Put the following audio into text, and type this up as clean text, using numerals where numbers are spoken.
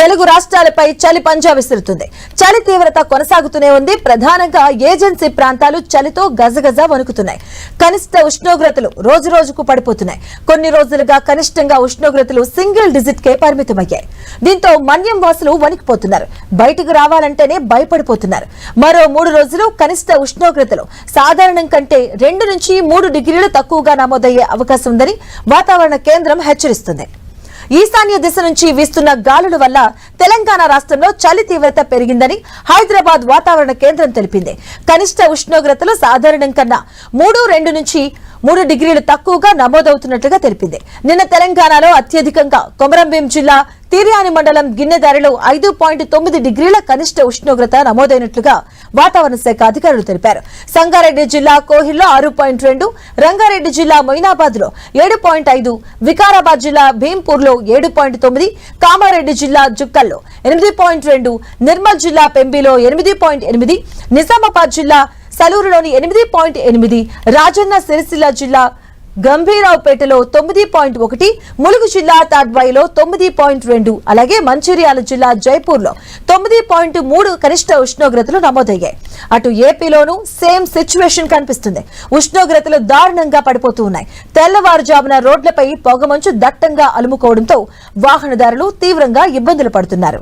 తెలుగు రాష్ట్రాలపై చలి పంజా విసురుతుంది. చలి తీవ్రత కొనసాగుతూనే ఉంది. ప్రధానంగా ఏజెన్సీ ప్రాంతాలు చలితో గజగజ వణుకుతున్నాయి. కనిష్ట ఉష్ణోగ్రతలు రోజు రోజుకు పడిపోతున్నాయి. కొన్ని రోజులుగా కనిష్టంగా ఉష్ణోగ్రతలు సింగిల్ డిజిట్ కే పరిమితమయ్యాయి. దీంతో మన్యం వాసులు వణికిపోతున్నారు. బయటకు రావాలంటేనే భయపడిపోతున్నారు. మరో 3 రోజులు కనిష్ట ఉష్ణోగ్రతలు సాధారణం కంటే 2 నుంచి 3 డిగ్రీలు తక్కువగా నమోదయ్యే అవకాశం ఉందని వాతావరణ కేంద్రం హెచ్చరిస్తుంది. ఈశాన్య దిశ నుంచి వీస్తున్న గాలుల వల్ల తెలంగాణ రాష్ట్రంలో చలి తీవ్రత పెరిగిందని హైదరాబాద్ వాతావరణ కేంద్రం తెలిపింది. కనిష్ట ఉష్ణోగ్రతలు సాధారణం కన్నా 2 నుంచి 3 డిగ్రీలు తక్కువగా నమోదవుతున్నట్లుగా తెలిపింది. నిన్న తెలంగాణలో అత్యధికంగా కొమరంభీం జిల్లా తిర్యాని మండలం గిన్నెదారిలో 5.9 డిగ్రీల కనిష్ట ఉష్ణోగ్రత నమోదైనట్లుగా వాతావరణ శాఖ అధికారులు తెలిపారు. సంగారెడ్డి జిల్లా కోహిల్లో 6.2, రంగారెడ్డి జిల్లా మొయినాబాద్ లో 7.5, వికారాబాద్ జిల్లా భీంపూర్ లో 7.9, కామారెడ్డి జిల్లా జుక్కల్లో 8.2, నిర్మల్ జిల్లా పెంబిలో 8.8, నిజామాబాద్ జిల్లా సలూరులోని 8.8, రాజన్న సిరిసిల్ల జిల్లా గంభీరావుపేటలో 9.1, ములుగు జిల్లా తాడ్వాయిలో 9.2, అలాగే మంచిర్యాల జిల్లా జైపూర్ లో 9.3 కనిష్ట ఉష్ణోగ్రతలు నమోదయ్యాయి. అటు ఏపీలోనూ సేమ్ సిచ్యువేషన్ కనిపిస్తుంది. ఉష్ణోగ్రతలు దారుణంగా పడిపోతూ ఉన్నాయి. తెల్లవారుజామున రోడ్లపై పొగమంచు దట్టంగా అలుముకోవడంతో వాహనదారులు తీవ్రంగా ఇబ్బందులు పడుతున్నారు.